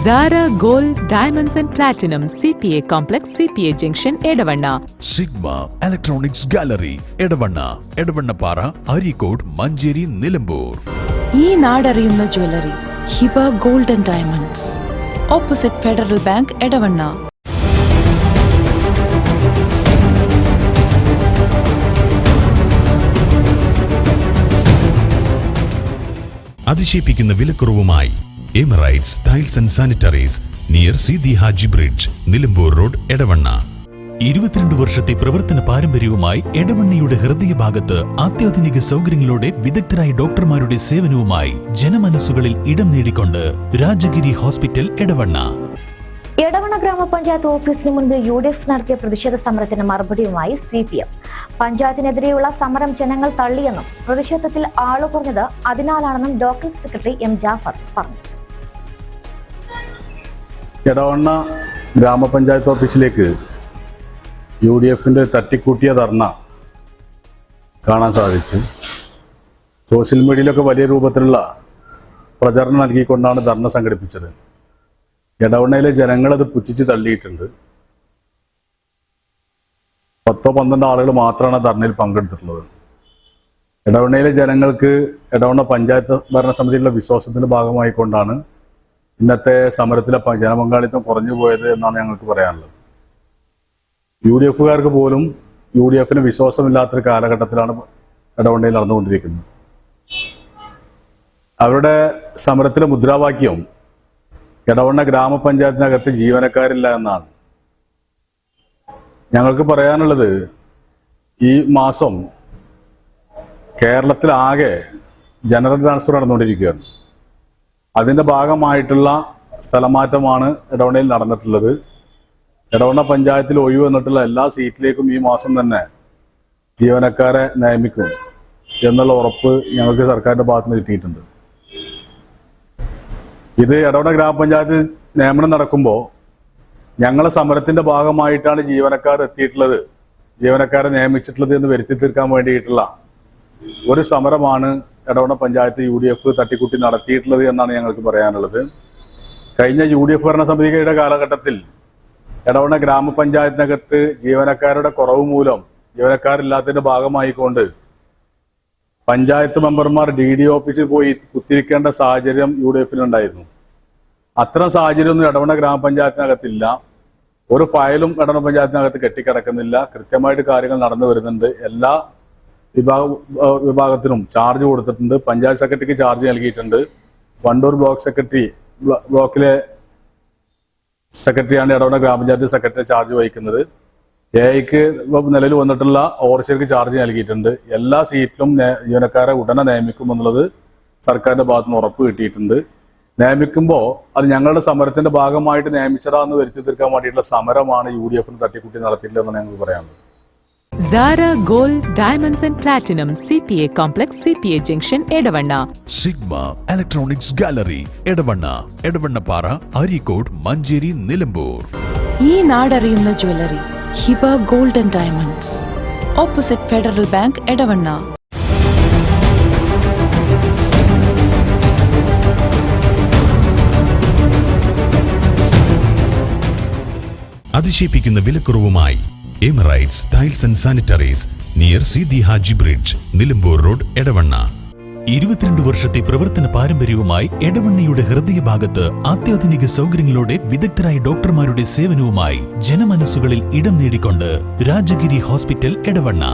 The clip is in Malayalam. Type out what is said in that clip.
Zara Gold Diamonds and Platinum CPA Complex CPA Junction Edavanna. Sigma Electronics Gallery Edavanna Edavannapara Arikod Manjeri Nilambur. ഈ നാടറിയുന്ന jewellery Hiba gold and diamonds, opposite Federal Bank, Edavanna. അതിശയിപ്പിക്കുന്ന വിലക്കുറവുമായി Emirates tiles and sanitaries near Seethi Haji bridge, Nilambur road, Edavanna. 22 വർഷത്തെ പ്രവർത്തന പാരമ്പര്യവുമായി എടവണ്ണയുടെ ഹൃദയഭാഗത്ത് അത്യാധുനിക സൗകര്യങ്ങളോടെ വിദഗ്ധരായ ഡോക്ടർമാരുടെ സേവനവുമായി ജനമനസ്സുകളിൽ ഇടം നേടിക്കൊണ്ട് രാജഗിരി ഹോസ്പിറ്റൽ, എടവണ്ണ. എടവണ്ണ ഗ്രാമപഞ്ചായത്ത് ഓഫീസിന് മുൻപിൽ UDF നടത്തിയ പ്രതിഷേധ സമരത്തിന് മറുപടിയുമായി CPM. പഞ്ചായത്തിനെതിരെയുള്ള സമരം ജനങ്ങൾ തള്ളിയെന്നും പ്രതിഷേധത്തിൽ ആളു കുറഞ്ഞത് അതിനാലാണെന്നും ലോക്കൽ സെക്രട്ടറി M. ജാഫർ പറഞ്ഞു. എടവണ്ണ ഗ്രാമപഞ്ചായത്ത് ഓഫീസിലേക്ക് UDFന്റെ തട്ടിക്കൂട്ടിയ ധർണ കാണാൻ സാധിച്ചു. സോഷ്യൽ മീഡിയയിലൊക്കെ വലിയ രൂപത്തിലുള്ള പ്രചരണം നൽകിക്കൊണ്ടാണ് ധർണ സംഘടിപ്പിച്ചത്. എടവണ്ണയിലെ ജനങ്ങളത് പുച്ഛിച്ച് തള്ളിയിട്ടുണ്ട്. 10-12 ആളുകൾ മാത്രമാണ് ധർണയിൽ പങ്കെടുത്തിട്ടുള്ളത്. എടവണ്ണയിലെ ജനങ്ങൾക്ക് എടവണ്ണ പഞ്ചായത്ത് ഭരണസമിതിയിലുള്ള വിശ്വാസത്തിന്റെ ഭാഗമായിക്കൊണ്ടാണ് ഇന്നത്തെ സമരത്തിലെ ജനപങ്കാളിത്തം കുറഞ്ഞു പോയത് എന്നാണ് ഞങ്ങൾക്ക് പറയാനുള്ളത്. UDFകാർക്ക് പോലും UDFന് വിശ്വാസമില്ലാത്തൊരു കാലഘട്ടത്തിലാണ് എടവണ്ണയിൽ നടന്നുകൊണ്ടിരിക്കുന്നത്. അവരുടെ സമരത്തിലെ മുദ്രാവാക്യം എടവണ്ണ ഗ്രാമപഞ്ചായത്തിനകത്ത് ജീവനക്കാരില്ല എന്നാണ്. ഞങ്ങൾക്ക് പറയാനുള്ളത്, ഈ മാസം കേരളത്തിലാകെ ജനറൽ ട്രാൻസ്ഫർ നടന്നുകൊണ്ടിരിക്കുകയാണ്. അതിൻ്റെ ഭാഗമായിട്ടുള്ള സ്ഥലമാറ്റമാണ് എടവണ്ണയിൽ നടന്നിട്ടുള്ളത്. എടവണ്ണ പഞ്ചായത്തിൽ ഒഴിവ് വന്നിട്ടുള്ള എല്ലാ സീറ്റിലേക്കും ഈ മാസം തന്നെ ജീവനക്കാരെ നിയമിക്കും എന്നുള്ള ഉറപ്പ് ഞങ്ങൾക്ക് സർക്കാരിന്റെ ഭാഗത്ത് നിന്ന് കിട്ടിയിട്ടുണ്ട്. ഇത് എടവണ്ണ ഗ്രാമപഞ്ചായത്ത് നിയമനം നടക്കുമ്പോൾ ഞങ്ങളെ സമരത്തിന്റെ ഭാഗമായിട്ടാണ് ജീവനക്കാർ എത്തിയിട്ടുള്ളത്, ജീവനക്കാരെ നിയമിച്ചിട്ടുള്ളത് എന്ന് വരുത്തി തീർക്കാൻ വേണ്ടിയിട്ടുള്ള ഒരു സമരമാണ് എടവണ്ണ പഞ്ചായത്ത് UDF തട്ടിക്കൂട്ടി നടത്തിയിട്ടുള്ളത് എന്നാണ് ഞങ്ങൾക്ക് പറയാനുള്ളത്. കഴിഞ്ഞ UDF ഭരണസമിതിയുടെ കാലഘട്ടത്തിൽ എടവണ്ണ ഗ്രാമപഞ്ചായത്തിനകത്ത് ജീവനക്കാരുടെ കുറവ് മൂലം, ജീവനക്കാരില്ലാത്തതിന്റെ ഭാഗമായിക്കൊണ്ട് പഞ്ചായത്ത് മെമ്പർമാർ DDO ഓഫീസിൽ പോയി കുത്തിരിക്കേണ്ട സാഹചര്യം UDFനുണ്ടായിരുന്നു. അത്തരം സാഹചര്യമൊന്നും എടവണ്ണ ഗ്രാമപഞ്ചായത്തിനകത്തില്ല. ഒരു ഫയലും എടവണ്ണ പഞ്ചായത്തിനകത്ത് കെട്ടിക്കിടക്കുന്നില്ല. കൃത്യമായിട്ട് കാര്യങ്ങൾ നടന്നു വരുന്നുണ്ട്. എല്ലാ വിഭാഗത്തിനും ചാർജ് കൊടുത്തിട്ടുണ്ട്. പഞ്ചായത്ത് സെക്രട്ടറിക്ക് ചാർജ് നൽകിയിട്ടുണ്ട്. വണ്ടൂർ ബ്ലോക്കിലെ സെക്രട്ടറിയാണ് എടവണ്ണ ഗ്രാമപഞ്ചായത്ത് സെക്രട്ടറി ചാർജ് വഹിക്കുന്നത്. AIക്ക് നിലവിൽ വന്നിട്ടുള്ള ഓവർസിയർക്ക് ചാർജ് നൽകിയിട്ടുണ്ട്. എല്ലാ സീറ്റിലും ജീവനക്കാരെ ഉടനെ നിയമിക്കുമെന്നുള്ളത് സർക്കാരിന്റെ ഭാഗത്ത് നിന്ന് ഉറപ്പ് കിട്ടിയിട്ടുണ്ട്. നിയമിക്കുമ്പോൾ അത് ഞങ്ങളുടെ സമരത്തിന്റെ ഭാഗമായിട്ട് നിയമിച്ചതാന്ന് വരുത്തി തീർക്കാൻ വേണ്ടിയിട്ടുള്ള സമരമാണ് UDFന് തട്ടിക്കൂട്ടി നടത്തിയിട്ടില്ലെന്ന് ഞങ്ങൾക്ക് പറയാനുള്ളത്. Zara Gold Diamonds and Platinum CPA Complex CPA Junction Edavanna. Sigma Electronics Gallery Edavanna Edavannapara Arikod Manjeri Nilambur. ഈ നാടറിയുന്ന jewellery Hiba gold and diamonds, opposite Federal Bank, Edavanna. അതിശയിപ്പിക്കുന്ന വിലക്കുറവുമായി Emirates tiles and sanitaries near Seethi Haji bridge, Nilambur road, Edavanna. 22 വർഷത്തെ പ്രവർത്തന പാരമ്പര്യവുമായി എടവണ്ണയുടെ ഹൃദയഭാഗത്ത് അത്യാധുനിക സൗകര്യങ്ങളോടെ വിദഗ്ധരായ ഡോക്ടർമാരുടെ സേവനവുമായി ജനമനസ്സുകളിൽ ഇടം നേടിക്കൊണ്ട് രാജഗിരി ഹോസ്പിറ്റൽ, എടവണ്ണ.